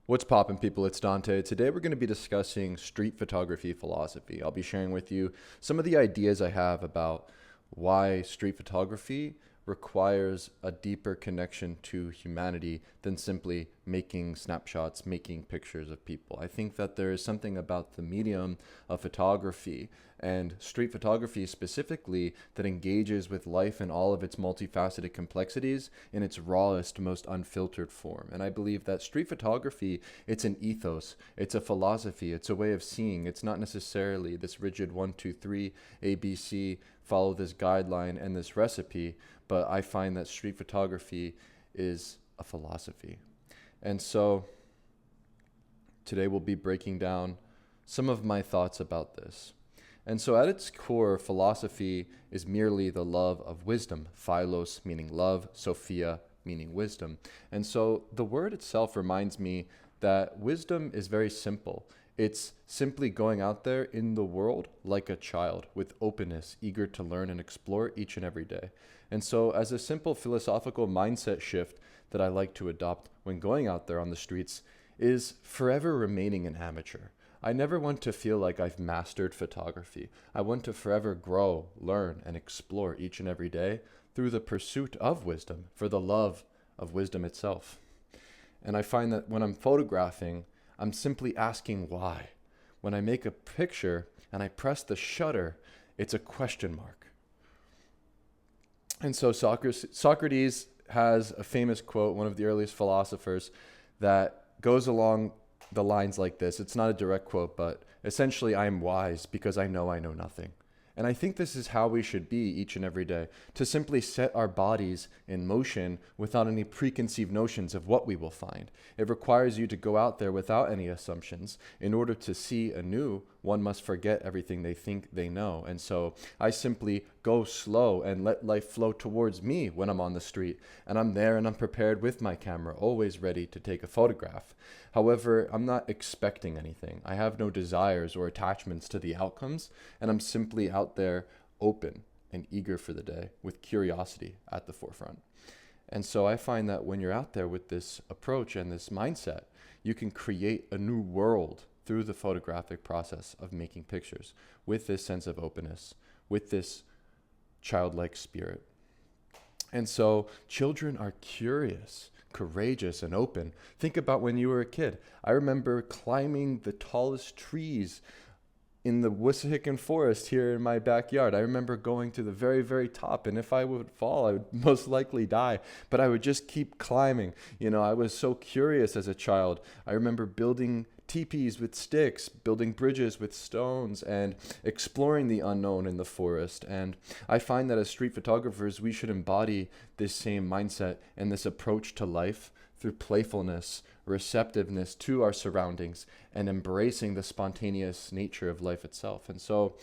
What's poppin', people? It's Dante. Today we're going to be discussing street photography philosophy. I'll be sharing with you some of the ideas I have about why street photography requires a deeper connection to humanity than simply making snapshots, making pictures of people. I think that there is something about the medium of photography and street photography specifically that engages with life in all of its multifaceted complexities in its rawest, most unfiltered form. And I believe that street photography, it's an ethos, it's a philosophy, it's a way of seeing. It's not necessarily this rigid 1, 2, 3, ABC, follow this guideline and this recipe, but I find that street photography is a philosophy. And so today we'll be breaking down some of my thoughts about this. And so at its core, philosophy is merely the love of wisdom. Philos meaning love, Sophia meaning wisdom. And so the word itself reminds me that wisdom is very simple. It's simply going out there in the world like a child with openness, eager to learn and explore each and every day. And so as a simple philosophical mindset shift that I like to adopt when going out there on the streets is forever remaining an amateur. I never want to feel like I've mastered photography. I want to forever grow, learn, and explore each and every day through the pursuit of wisdom, for the love of wisdom itself. And I find that when I'm photographing, I'm simply asking why. When I make a picture and I press the shutter, it's a question mark. And so Socrates has a famous quote, one of the earliest philosophers, that goes along the lines like this. It's not a direct quote, but essentially, I am wise because I know nothing. And I think this is how we should be each and every day, to simply set our bodies in motion without any preconceived notions of what we will find. It requires you to go out there without any assumptions. In order to see anew, one must forget everything they think they know. And so I simply go slow and let life flow towards me when I'm on the street. And I'm there and I'm prepared with my camera, always ready to take a photograph. However, I'm not expecting anything. I have no desires or attachments to the outcomes, and I'm simply out there open and eager for the day with curiosity at the forefront. And so I find that when you're out there with this approach and this mindset, you can create a new world through the photographic process of making pictures with this sense of openness, with this childlike spirit. And so children are curious, courageous, and open. Think about when you were a kid. I remember climbing the tallest trees in the Wissahickon forest here in my backyard. I remember going to the very, very top, and if I would fall, I would most likely die, but I would just keep climbing. I was so curious as a child. I remember building teepees with sticks, building bridges with stones, and exploring the unknown in the forest. And I find that as street photographers, we should embody this same mindset and this approach to life through playfulness, receptiveness to our surroundings, and embracing the spontaneous nature of life itself. And so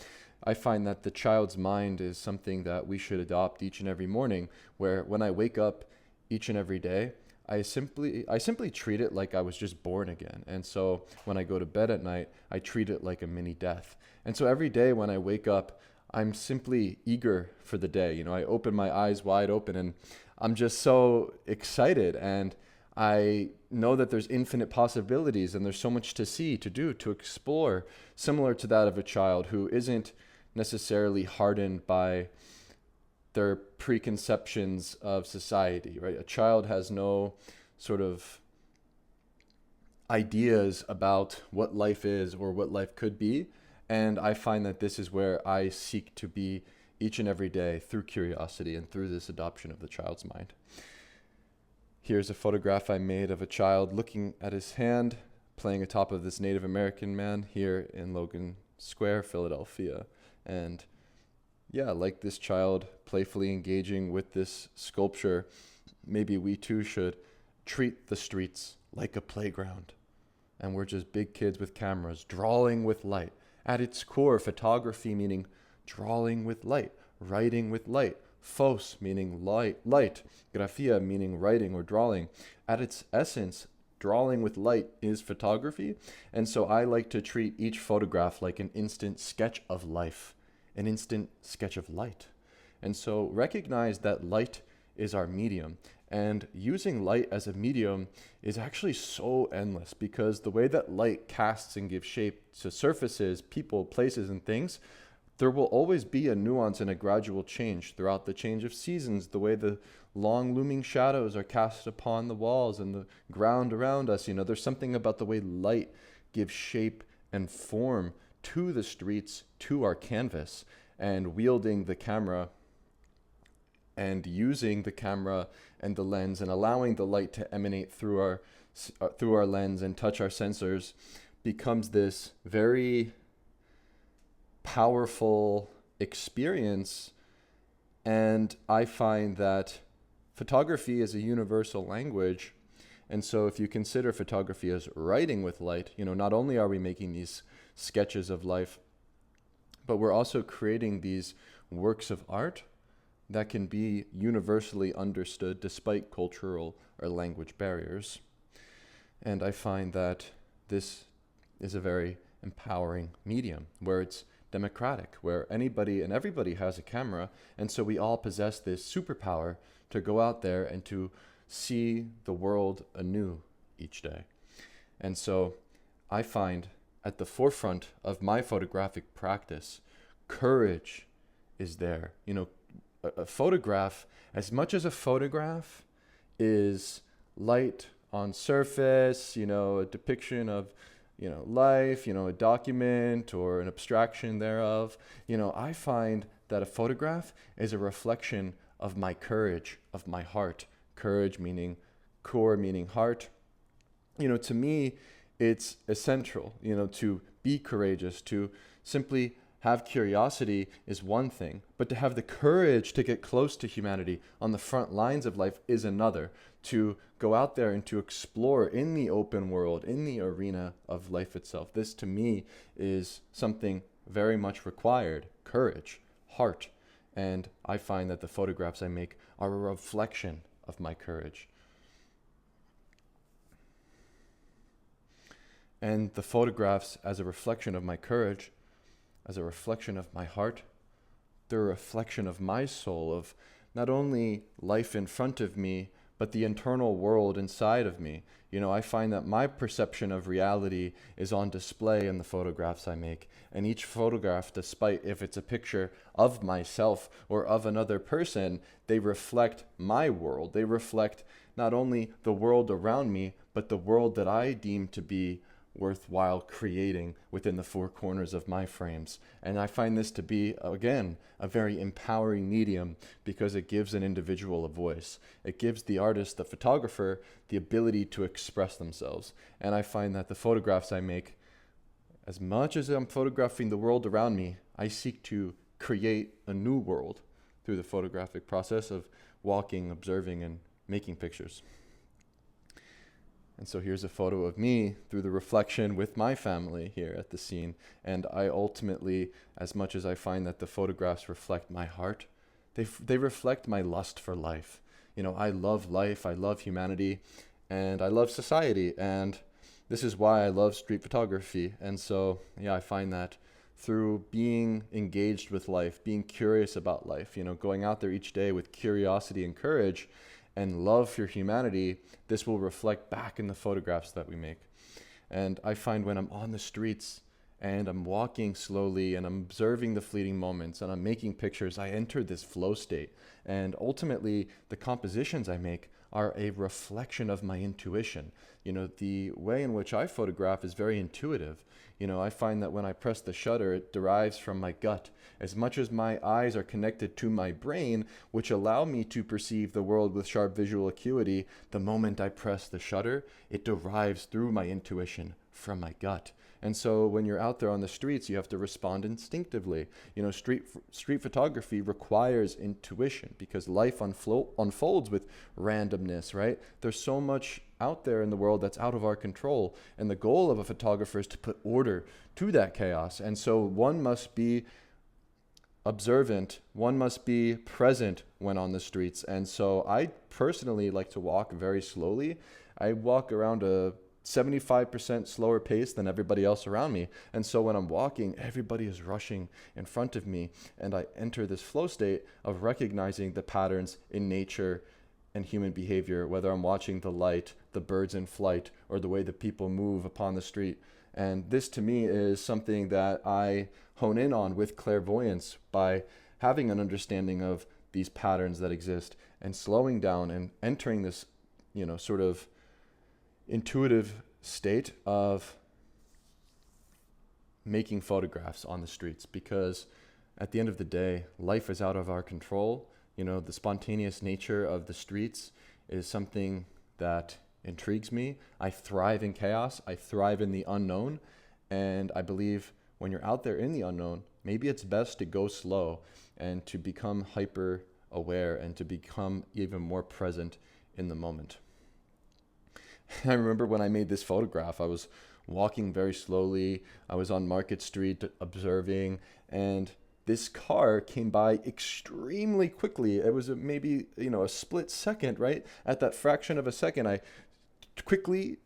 I find that the child's mind is something that we should adopt each and every morning, where when I wake up each and every day, I simply treat it like I was just born again. And so when I go to bed at night, I treat it like a mini death. And so every day when I wake up, I'm simply eager for the day. I open my eyes wide open and I'm just so excited, and I know that there's infinite possibilities and there's so much to see, to do, to explore, similar to that of a child who isn't necessarily hardened by their preconceptions of society, right? A child has no sort of ideas about what life is or what life could be. And I find that this is where I seek to be each and every day through curiosity and through this adoption of the child's mind. Here's a photograph I made of a child looking at his hand, playing atop of this Native American man here in Logan Square, Philadelphia. And yeah, like this child playfully engaging with this sculpture, maybe we too should treat the streets like a playground. And we're just big kids with cameras, drawing with light. At its core, photography meaning drawing with light, writing with light. Phos meaning light, graphia meaning writing or drawing. At its essence, drawing with light is photography. And so I like to treat each photograph like an instant sketch of life, an instant sketch of light. And so recognize that light is our medium. And using light as a medium is actually so endless, because the way that light casts and gives shape to surfaces, people, places, and things, there will always be a nuance and a gradual change throughout the change of seasons, the way the long looming shadows are cast upon the walls and the ground around us. There's something about the way light gives shape and form to the streets, to our canvas, and wielding the camera and using the camera and the lens and allowing the light to emanate through our lens and touch our sensors becomes this very powerful experience. And I find that photography is a universal language. And so if you consider photography as writing with light, not only are we making these sketches of life, but we're also creating these works of art that can be universally understood despite cultural or language barriers. And I find that this is a very empowering medium where it's democratic, where anybody and everybody has a camera, and so we all possess this superpower to go out there and to see the world anew each day. And so I find at the forefront of my photographic practice, courage is there. A photograph, as much as a photograph is light on surface, a depiction of life, a document or an abstraction thereof, I find that a photograph is a reflection of my courage, of my heart. Courage meaning core, meaning heart. To me, it's essential, to be courageous, to simply have curiosity is one thing, but to have the courage to get close to humanity on the front lines of life is another. To go out there and to explore in the open world, in the arena of life itself. This to me is something very much required. Courage, heart. And I find that the photographs I make are a reflection of my courage. And the photographs as a reflection of my courage, as a reflection of my heart, they're a reflection of my soul, of not only life in front of me, but the internal world inside of me. I find that my perception of reality is on display in the photographs I make. And each photograph, despite if it's a picture of myself or of another person, they reflect my world. They reflect not only the world around me, but the world that I deem to be worthwhile creating within the four corners of my frames. And I find this to be, again, a very empowering medium because it gives an individual a voice. It gives the artist, the photographer, the ability to express themselves. And I find that the photographs I make, as much as I'm photographing the world around me, I seek to create a new world through the photographic process of walking, observing, and making pictures. And so here's a photo of me through the reflection with my family here at the scene. And I ultimately, as much as I find that the photographs reflect my heart, they reflect my lust for life. I love life, I love humanity, and I love society. And this is why I love street photography. And so, I find that through being engaged with life, being curious about life, going out there each day with curiosity and courage, and love for humanity, this will reflect back in the photographs that we make. And I find when I'm on the streets and I'm walking slowly and I'm observing the fleeting moments and I'm making pictures, I enter this flow state. And ultimately, the compositions I make are a reflection of my intuition. The way in which I photograph is very intuitive. I find that when I press the shutter, it derives from my gut. As much as my eyes are connected to my brain, which allow me to perceive the world with sharp visual acuity, the moment I press the shutter, it derives through my intuition from my gut. And so when you're out there on the streets, you have to respond instinctively. Street photography requires intuition because life unfolds with randomness, right? There's so much out there in the world that's out of our control. And the goal of a photographer is to put order to that chaos. And so one must be observant, one must be present when on the streets. And so I personally like to walk very slowly. I walk around a 75% slower pace than everybody else around me. And so when I'm walking, everybody is rushing in front of me. And I enter this flow state of recognizing the patterns in nature and human behavior, whether I'm watching the light, the birds in flight, or the way that people move upon the street. And this to me is something that I hone in on with clairvoyance by having an understanding of these patterns that exist and slowing down and entering this, sort of intuitive state of making photographs on the streets, because at the end of the day, life is out of our control. The spontaneous nature of the streets is something that intrigues me. I thrive in chaos. I thrive in the unknown. And I believe when you're out there in the unknown, maybe it's best to go slow and to become hyper aware and to become even more present in the moment. I remember when I made this photograph, I was walking very slowly. I was on Market Street observing, and this car came by extremely quickly. It was maybe, a split second, right? At that fraction of a second, I quickly,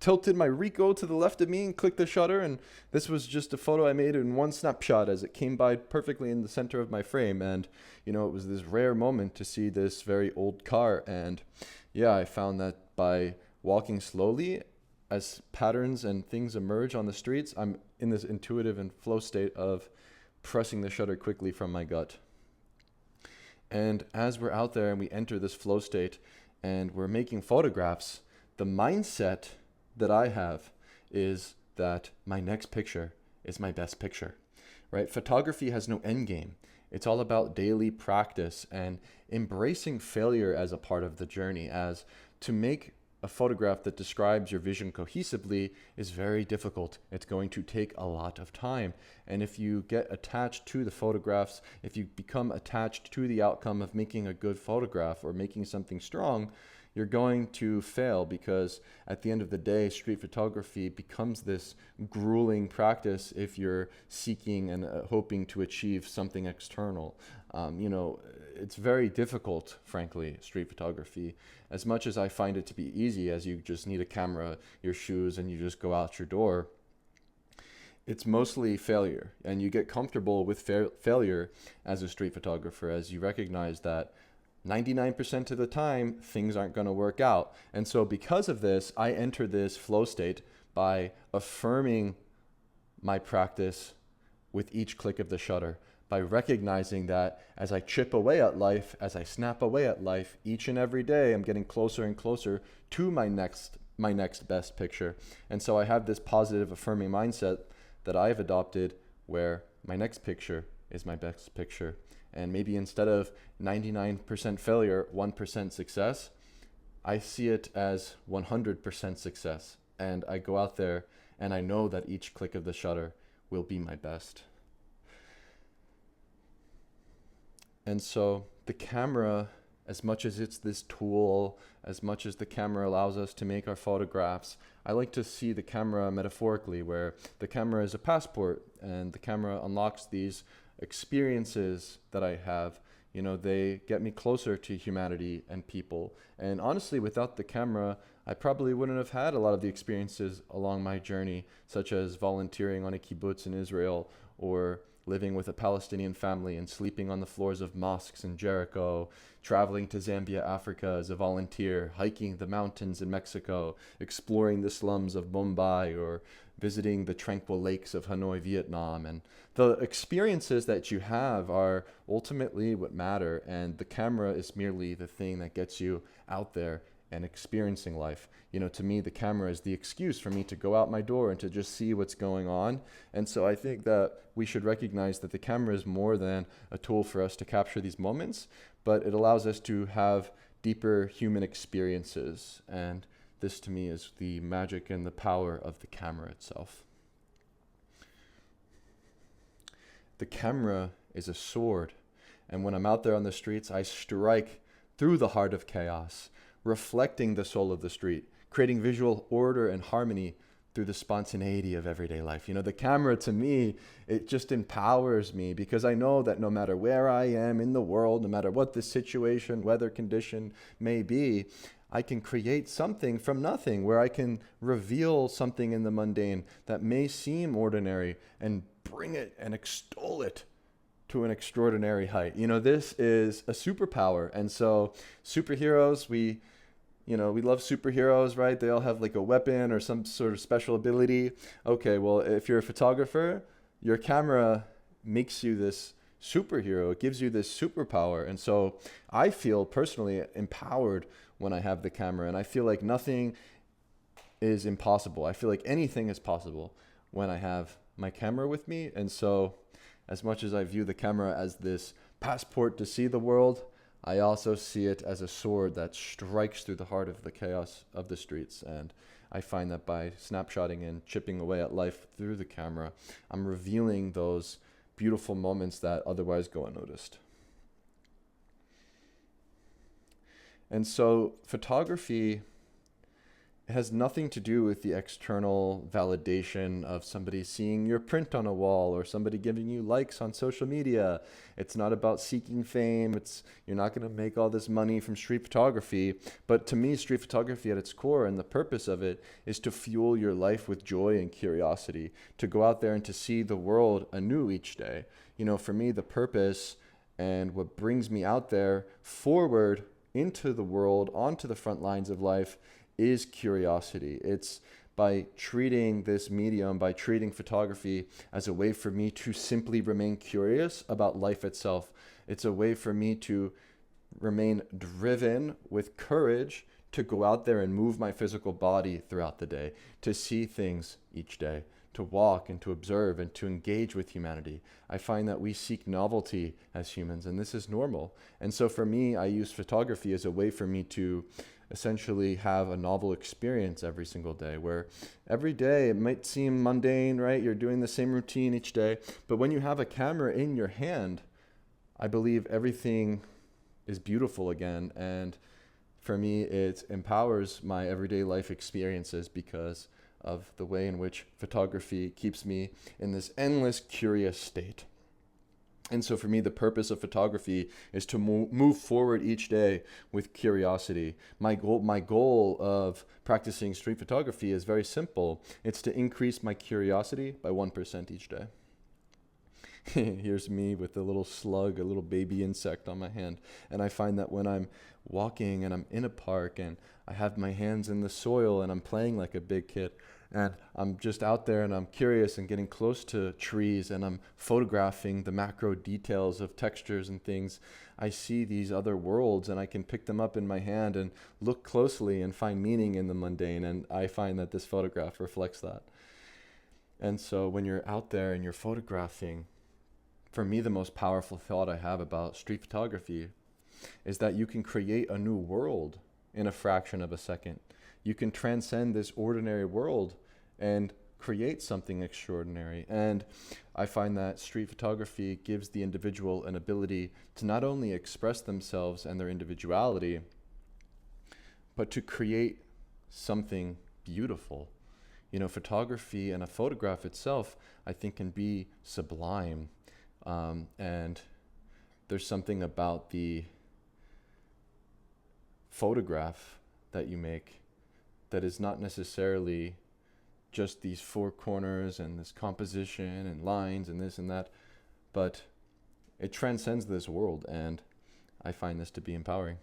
tilted my Ricoh to the left of me and clicked the shutter. And this was just a photo I made in one snapshot as it came by perfectly in the center of my frame. And, it was this rare moment to see this very old car. And yeah, I found that by walking slowly, as patterns and things emerge on the streets, I'm in this intuitive and flow state of pressing the shutter quickly from my gut. And as we're out there and we enter this flow state and we're making photographs, the mindset that I have is that my next picture is my best picture, right? Photography has no end game. It's all about daily practice and embracing failure as a part of the journey, as to make a photograph that describes your vision cohesively is very difficult. It's going to take a lot of time. And if you get attached to the photographs, if you become attached to the outcome of making a good photograph or making something strong, you're going to fail, because at the end of the day, street photography becomes this grueling practice if you're seeking and hoping to achieve something external. It's very difficult, frankly, street photography. As much as I find it to be easy, as you just need a camera, your shoes, and you just go out your door, it's mostly failure. And you get comfortable with failure as a street photographer, as you recognize that 99% of the time, things aren't going to work out. And so because of this, I enter this flow state by affirming my practice with each click of the shutter, by recognizing that as I chip away at life, as I snap away at life, each and every day, I'm getting closer and closer to my next best picture. And so I have this positive affirming mindset that I've adopted, where my next picture is my best picture. And maybe instead of 99% failure, 1% success, I see it as 100% success. And I go out there and I know that each click of the shutter will be my best. And so the camera, as much as it's this tool, as much as the camera allows us to make our photographs, I like to see the camera metaphorically, where the camera is a passport and the camera unlocks these experiences that I have. They get me closer to humanity and people. And honestly, without the camera, I probably wouldn't have had a lot of the experiences along my journey, such as volunteering on a kibbutz in Israel, or living with a Palestinian family and sleeping on the floors of mosques in Jericho, traveling to Zambia, Africa as a volunteer, hiking the mountains in Mexico, exploring the slums of Mumbai, or visiting the tranquil lakes of Hanoi, Vietnam. And the experiences that you have are ultimately what matter, and the camera is merely the thing that gets you out there and experiencing life. To me, the camera is the excuse for me to go out my door and to just see what's going on. And so I think that we should recognize that the camera is more than a tool for us to capture these moments, but it allows us to have deeper human experiences. And this to me is the magic and the power of the camera itself. The camera is a sword, and when I'm out there on the streets, I strike through the heart of chaos, reflecting the soul of the street, creating visual order and harmony through the spontaneity of everyday life. The camera, to me, it just empowers me, because I know that no matter where I am in the world, no matter what the situation, weather condition may be, I can create something from nothing, where I can reveal something in the mundane that may seem ordinary and bring it and extol it to an extraordinary height. This is a superpower. And so superheroes, we love superheroes, right? They all have like a weapon or some sort of special ability. Okay, well, if you're a photographer, your camera makes you this superhero. It gives you this superpower. And so I feel personally empowered when I have the camera, and I feel like nothing is impossible. I feel like anything is possible when I have my camera with me. And so as much as I view the camera as this passport to see the world, I also see it as a sword that strikes through the heart of the chaos of the streets. And I find that by snapshotting and chipping away at life through the camera, I'm revealing those beautiful moments that otherwise go unnoticed. And so photography has nothing to do with the external validation of somebody seeing your print on a wall or somebody giving you likes on social media. It's not about seeking fame. You're not going to make all this money from street photography. But to me, street photography at its core and the purpose of it is to fuel your life with joy and curiosity, to go out there and to see the world anew each day. For me, the purpose and what brings me out there forward into the world, onto the front lines of life, is curiosity. It's by treating this medium, by treating photography as a way for me to simply remain curious about life itself. It's a way for me to remain driven with courage to go out there and move my physical body throughout the day, to see things each day, to walk and to observe and to engage with humanity. I find that we seek novelty as humans, and this is normal. And so for me, I use photography as a way for me to essentially have a novel experience every single day, where every day it might seem mundane, right? You're doing the same routine each day, but when you have a camera in your hand, I believe everything is beautiful again. And for me, it empowers my everyday life experiences because of the way in which photography keeps me in this endless curious state. And so for me, the purpose of photography is to move forward each day with curiosity. My goal of practicing street photography is very simple. It's to increase my curiosity by 1% each day. Here's me with a little slug, a little baby insect on my hand. And I find that when I'm walking and I'm in a park and I have my hands in the soil and I'm playing like a big kid, and I'm just out there and I'm curious and getting close to trees and I'm photographing the macro details of textures and things, I see these other worlds and I can pick them up in my hand and look closely and find meaning in the mundane. And I find that this photograph reflects that. And so when you're out there and you're photographing, for me, the most powerful thought I have about street photography is that you can create a new world in a fraction of a second. You can transcend this ordinary world and create something extraordinary. And I find that street photography gives the individual an ability to not only express themselves and their individuality, but to create something beautiful. Photography and a photograph itself, I think, can be sublime. And there's something about the photograph that you make that is not necessarily just these four corners and this composition and lines and this and that, but it transcends this world, and I find this to be empowering.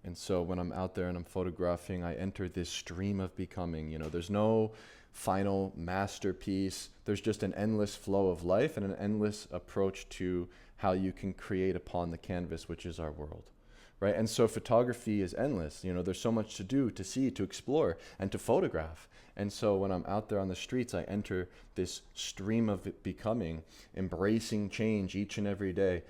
And so when I'm out there and I'm photographing, I enter this stream of becoming. There's no final masterpiece. There's just an endless flow of life and an endless approach to how you can create upon the canvas, which is our world. Right? And so photography is endless. There's so much to do, to see, to explore, and to photograph. And so when I'm out there on the streets, I enter this stream of becoming, embracing change each and every day,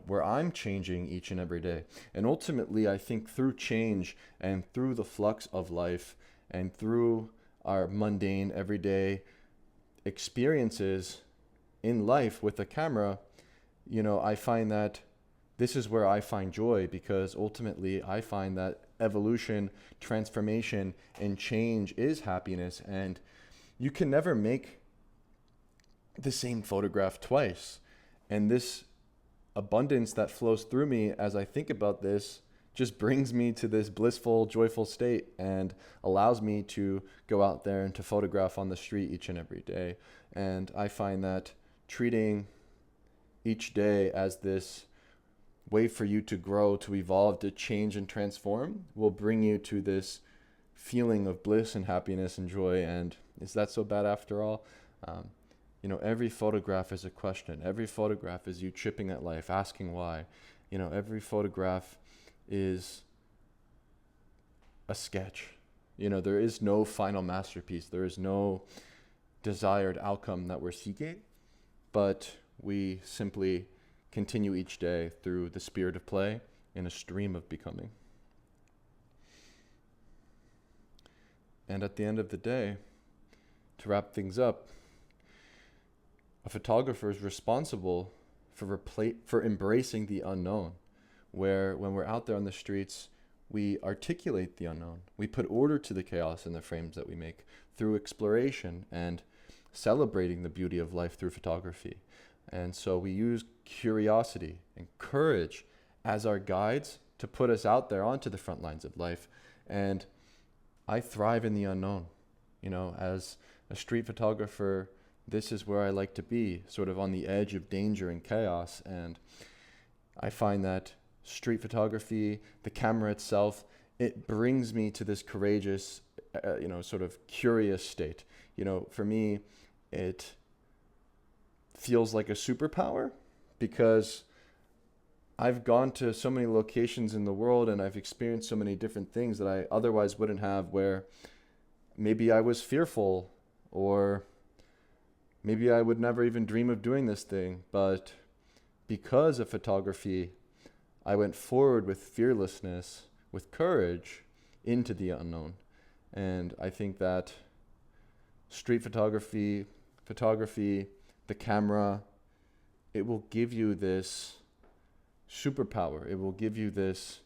where I'm changing each and every day. And ultimately, I think through change and through the flux of life and through our mundane, everyday experiences in life with a camera, I find that this is where I find joy, because ultimately I find that evolution, transformation, and change is happiness. And you can never make the same photograph twice. And this abundance that flows through me as I think about this just brings me to this blissful, joyful state and allows me to go out there and to photograph on the street each and every day. And I find that treating each day as this way for you to grow, to evolve, to change and transform will bring you to this feeling of bliss and happiness and joy. And is that so bad after all? Every photograph is a question. Every photograph is you chipping at life, asking why. Every photograph is a sketch. There is no final masterpiece. There is no desired outcome that we're seeking, but we simply continue each day through the spirit of play in a stream of becoming. And at the end of the day, to wrap things up, a photographer is responsible for embracing the unknown, where when we're out there on the streets, we articulate the unknown. We put order to the chaos in the frames that we make through exploration and celebrating the beauty of life through photography. And so we use curiosity and courage as our guides to put us out there onto the front lines of life. And I thrive in the unknown. As a street photographer, this is where I like to be, sort of on the edge of danger and chaos. And I find that street photography, the camera itself, it brings me to this courageous, sort of curious state. For me, it feels like a superpower because I've gone to so many locations in the world and I've experienced so many different things that I otherwise wouldn't have, where maybe I was fearful or maybe I would never even dream of doing this thing. But because of photography, I went forward with fearlessness, with courage into the unknown. And I think that street photography, the camera, it will give you this superpower. It will give you this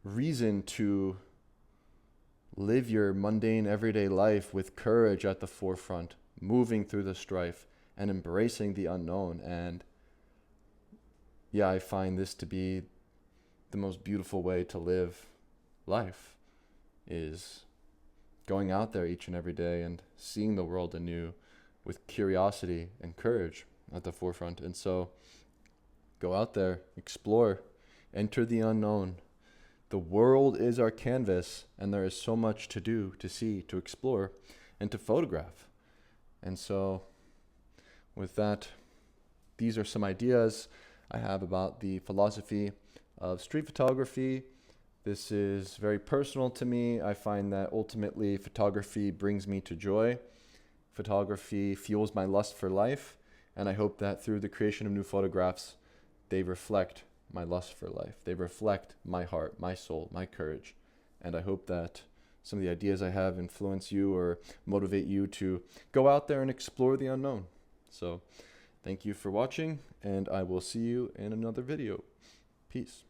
reason to live your mundane everyday life with courage at the forefront, moving through the strife and embracing the unknown. And yeah, I find this to be the most beautiful way to live life, is going out there each and every day and seeing the world anew with curiosity and courage at the forefront. And so go out there, explore, enter the unknown. The world is our canvas, and there is so much to do, to see, to explore, and to photograph. And so with that, these are some ideas I have about the philosophy of street photography. This is very personal to me. I find that ultimately photography brings me to joy. Photography fuels my lust for life, and I hope that through the creation of new photographs, they reflect my lust for life. They reflect my heart, my soul, my courage. And I hope that some of the ideas I have influence you or motivate you to go out there and explore the unknown. So thank you for watching, and I will see you in another video. Peace.